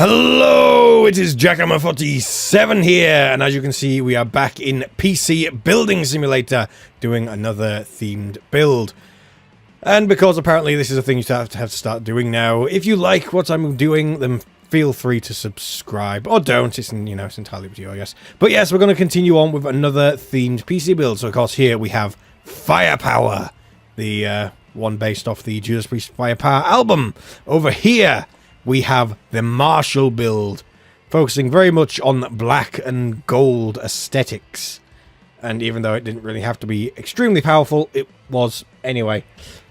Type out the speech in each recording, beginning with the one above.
Hello, it is JakkHammer47 here, and as you can see, we are back in PC Building Simulator doing another themed build. And because apparently this is a thing you have to start doing now, if you like what I'm doing, then feel free to subscribe, or don't, it's entirely up to you, I guess. But yes, we're going to continue on with another themed PC build. So of course here we have Firepower, the one based off the Judas Priest Firepower album. Over here we have the Marshall build, focusing very much on black and gold aesthetics. And even though it didn't really have to be extremely powerful, it was anyway.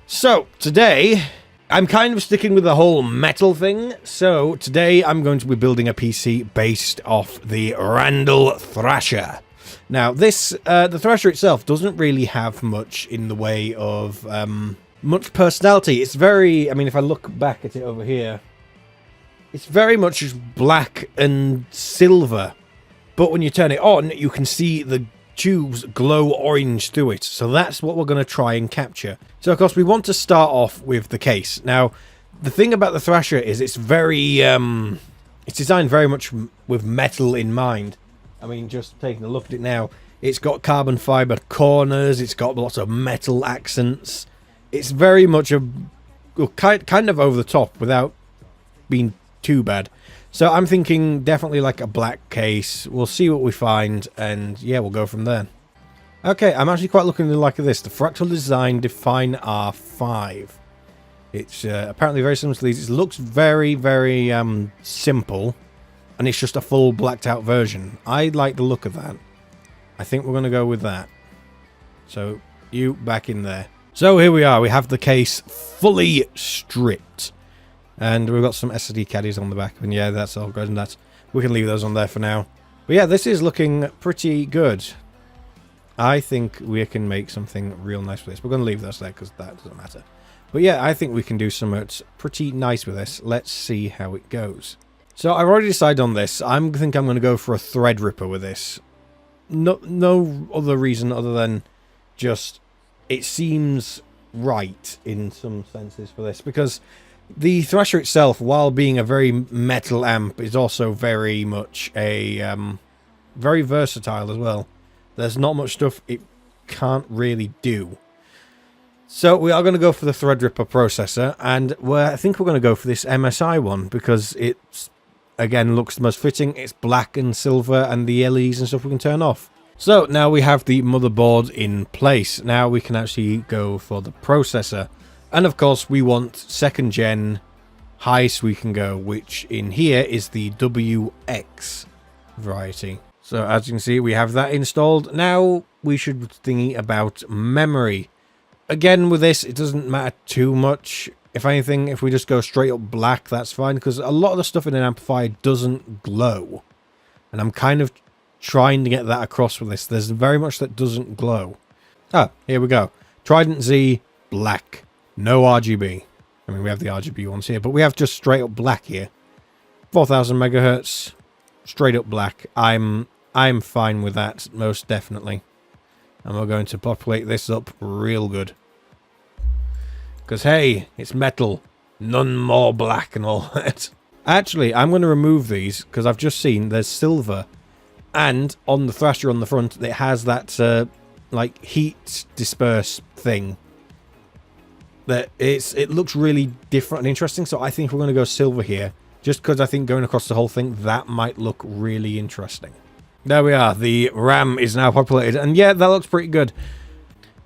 So, today, I'm kind of sticking with the whole metal thing. So, today I'm going to be building a PC based off the Randall Thrasher. Now, this, the Thrasher itself doesn't really have much in the way of, much personality. It's very, I mean, if I look back at it over here, it's very much just black and silver, but when you turn it on, you can see the tubes glow orange through it. So that's what we're going to try and capture. So of course we want to start off with the case. Now, the thing about the Thrasher is it's very, it's designed very much with metal in mind. I mean, just taking a look at it now, it's got carbon fiber corners, it's got lots of metal accents. It's very much a kind of over the top without being too bad. So I'm thinking definitely like a black case. We'll see what we find, and yeah, we'll go from there. Okay, I'm actually quite looking like this. The Fractal Design Define R5. It's apparently very similar to these. It looks very, very simple, and it's just a full blacked out version. I like the look of that. I think we're going to go with that. So, you back in there. So here we are. We have the case fully stripped. And we've got some SD caddies on the back, and yeah, that's all good, and that's, we can leave those on there for now. But yeah, this is looking pretty good. I think we can make something real nice with this. We're going to leave those there because that doesn't matter. But yeah, I think we can do something pretty nice with this. Let's see how it goes. So I've already decided on this. I think I'm going to go for a thread ripper with this. No other reason other than just it seems right in some senses for this, because the Thrasher itself, while being a very metal amp, is also very much a very versatile as well. There's not much stuff it can't really do. So we are going to go for the Threadripper processor, and I think we're going to go for this MSI one because it's, again, looks the most fitting. It's black and silver, and the LEDs and stuff we can turn off. So now we have the motherboard in place. Now we can actually go for the processor. And of course, we want second gen highest we can go, which in here is the WX variety. So as you can see, we have that installed. Now we should be thinking about memory. Again, with this, it doesn't matter too much. If anything, if we just go straight up black, that's fine, because a lot of the stuff in an amplifier doesn't glow. And I'm kind of trying to get that across with this. There's very much that doesn't glow. Ah, here we go. Trident Z, black. No RGB. I mean, we have the RGB ones here, but we have just straight up black here. 4000 megahertz, straight up black. I'm fine with that, most definitely. And we're going to populate this up real good. Because, hey, it's metal. None more black and all that. Actually, I'm going to remove these, because I've just seen there's silver. And on the Thrasher on the front, it has that, like, heat disperse thing. That it looks really different and interesting, so I think we're going to go silver here, just because I think going across the whole thing, that might look really interesting. There we are, the RAM is now populated, and yeah, that looks pretty good.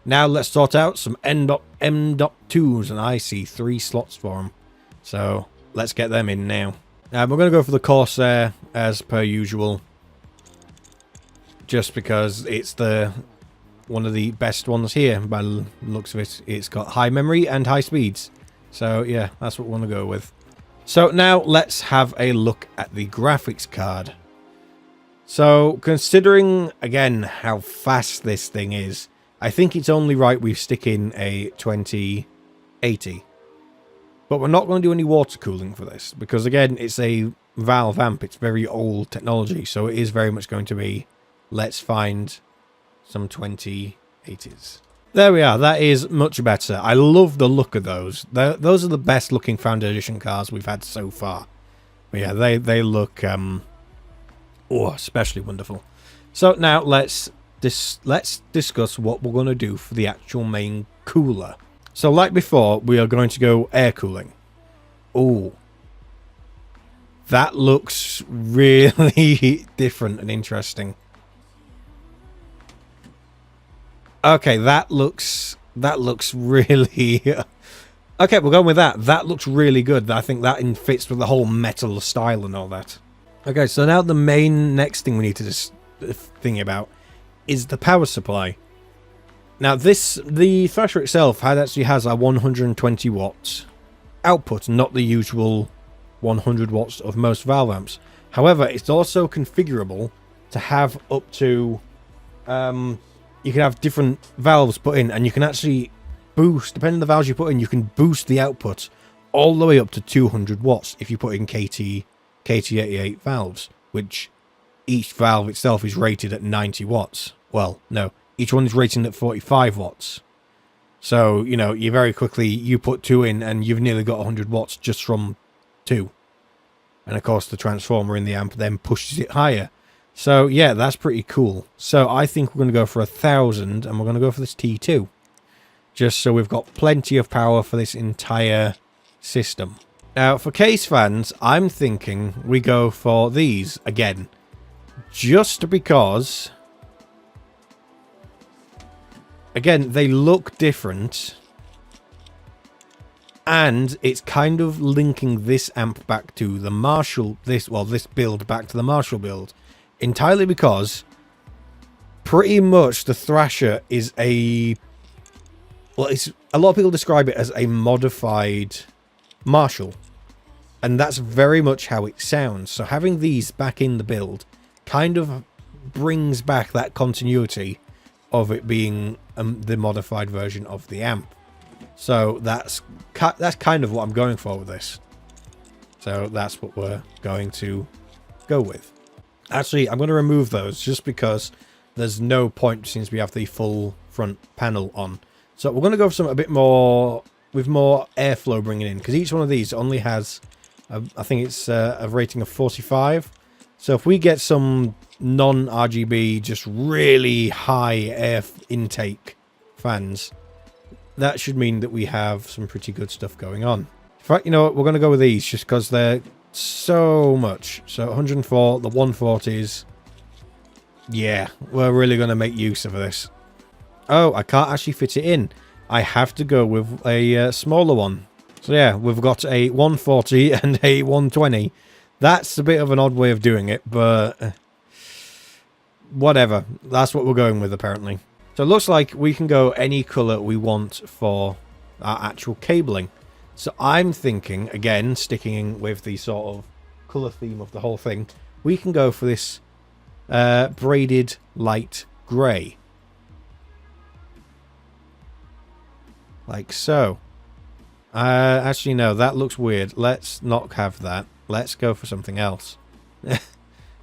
Now let's sort out some M.2s, and I see 3 slots for them, so let's get them in now. Now we're going to go for the Corsair, as per usual, just because it's one of the best ones here by the looks of it. It's got high memory and high speeds. So yeah, that's what we want to go with. So now let's have a look at the graphics card. So considering, again, how fast this thing is, I think it's only right we stick in a 2080. But we're not going to do any water cooling for this, because again, it's a Valve amp. It's very old technology, so it is very much going to be, let's find some 2080s. There we are. That is much better. I love the look of those. Those are the best looking Foundation cars we've had so far. But yeah, they look especially wonderful. So now let's discuss what we're going to do for the actual main cooler. So like before, we are going to go air cooling. Oh, that looks really different and interesting. Okay, that looks really... Okay, we're going with that. That looks really good. I think that fits with the whole metal style and all that. Okay, so now the next thing we need to just think about is the power supply. Now the Thrasher itself actually has a 120 watts output, not the usual 100 watts of most valve amps. However, it's also configurable to have up to... you can have different valves put in, and you can actually boost, depending on the valves you put in, you can boost the output all the way up to 200 watts if you put in KT88 valves, which each valve itself is rated at 90 watts. Well, no, each one is rated at 45 watts. So, you know, you very quickly, you put 2 in and you've nearly got 100 watts just from 2. And of course the transformer in the amp then pushes it higher. So yeah, that's pretty cool. So I think we're going to go for 1,000 and we're going to go for this T2. Just so we've got plenty of power for this entire system. Now for case fans, I'm thinking we go for these again. Just because, again, they look different. And it's kind of linking this amp back to the Marshall, this build back to the Marshall build. Entirely because pretty much the Thrasher is a... Well, a lot of people describe it as a modified Marshall. And that's very much how it sounds. So having these back in the build kind of brings back that continuity of it being the modified version of the amp. So that's kind of what I'm going for with this. So that's what we're going to go with. Actually, I'm going to remove those just because there's no point since we have the full front panel on. So we're going to go for something a bit more, with more airflow bringing in, because each one of these only has, I think it's a rating of 45. So if we get some non-RGB, just really high air intake fans, that should mean that we have some pretty good stuff going on. In fact, you know what, we're going to go with these just because they're so much. So 104, the 140s. Yeah, we're really going to make use of this. Oh, I can't actually fit it in. I have to go with a smaller one. So yeah, we've got a 140 and a 120. That's a bit of an odd way of doing it, but whatever. That's what we're going with, apparently. So it looks like we can go any colour we want for our actual cabling. So I'm thinking, again, sticking with the sort of colour theme of the whole thing, we can go for this braided light grey. Like so. Actually, no, that looks weird. Let's not have that. Let's go for something else.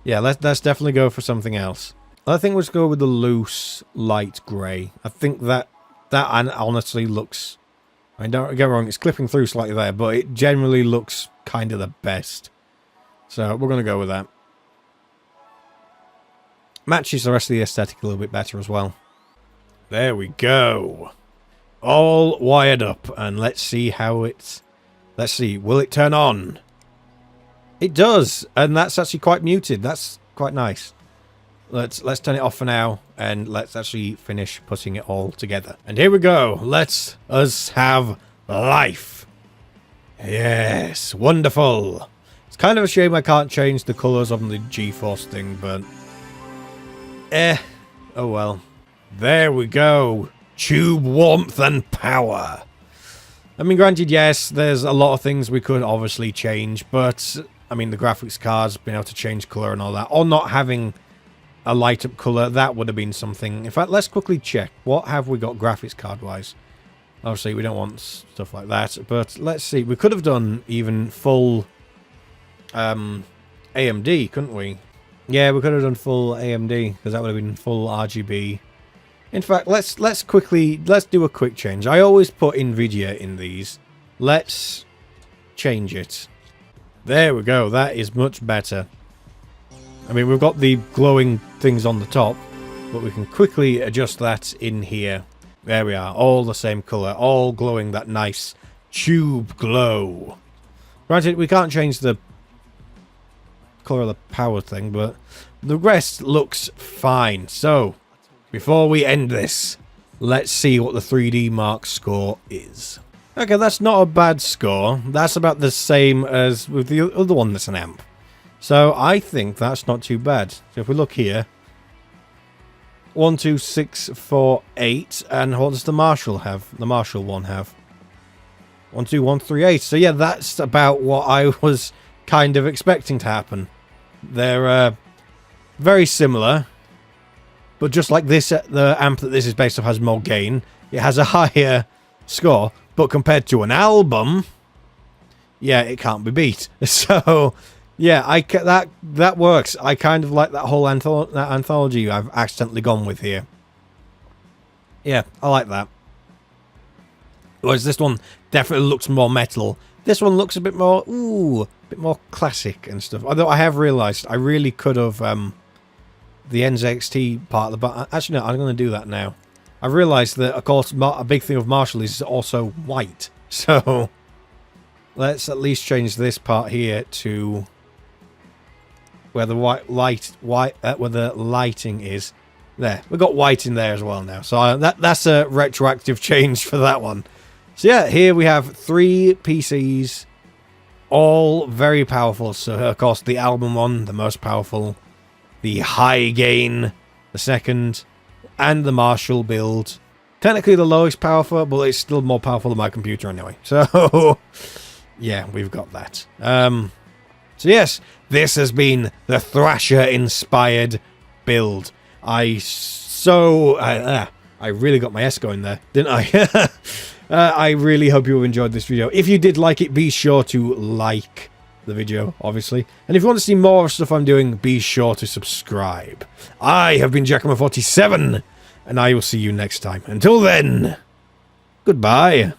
Yeah, let's definitely go for something else. I think we'll just go with the loose light grey. I think that honestly looks... I mean, don't get me wrong, it's clipping through slightly there, but it generally looks kind of the best. So we're going to go with that. Matches the rest of the aesthetic a little bit better as well. There we go. All wired up, and let's see how it's... Let's see, will it turn on? It does, and that's actually quite muted. That's quite nice. Let's turn it off for now, and let's actually finish putting it all together. And here we go. Let us have life. Yes, wonderful. It's kind of a shame I can't change the colours on the G-Force thing, but... oh well. There we go. Tube warmth and power. I mean, granted, yes, there's a lot of things we could obviously change, but, I mean, the graphics cards, being able to change colour and all that, or not having a light up colour, that would have been something. In fact, let's quickly check. What have we got graphics card wise? Obviously, we don't want stuff like that, but let's see. We could have done even full AMD, couldn't we? Yeah, we could have done full AMD, because that would have been full RGB. In fact, let's do a quick change. I always put NVIDIA in these. Let's change it. There we go. That is much better. I mean, we've got the glowing things on the top, but we can quickly adjust that in here. There we are. All the same colour. All glowing that nice tube glow. Granted, we can't change the colour of the power thing, but the rest looks fine. So, before we end this, let's see what the 3D Mark score is. Okay, that's not a bad score. That's about the same as with the other one that's an amp. So, I think that's not too bad. So, if we look here, 1, 2, 6, 4, 8, and what does the Marshall have? The Marshall one have 1, 2, 1, 3, 8. So yeah, that's about what I was kind of expecting to happen. They're very similar, but just like this, the amp that this is based off has more gain. It has a higher score, but compared to an album, yeah, it can't be beat. So yeah, that works. I kind of like that whole anthology I've accidentally gone with here. Yeah, I like that. Whereas this one definitely looks more metal. This one looks a bit more, a bit more classic and stuff. Although I have realised I really could have the NZXT part of the... But actually, no, I'm going to do that now. I've realised that, of course, a big thing of Marshall is also white. So let's at least change this part here to where the where the lighting is. There, we've got white in there as well now. So that's a retroactive change for that one. So yeah, here we have 3 PCs, all very powerful. So of course the album one, the most powerful, the high gain, the second, and the Marshall build. Technically the lowest powerful, but it's still more powerful than my computer anyway. So yeah, we've got that. So yes, this has been the Thrasher inspired build. I really got my S going there, didn't I? I really hope you have enjoyed this video. If you did like it, be sure to like the video, obviously. And if you want to see more stuff I'm doing, be sure to subscribe. I have been JakkHammer47, and I will see you next time. Until then, goodbye.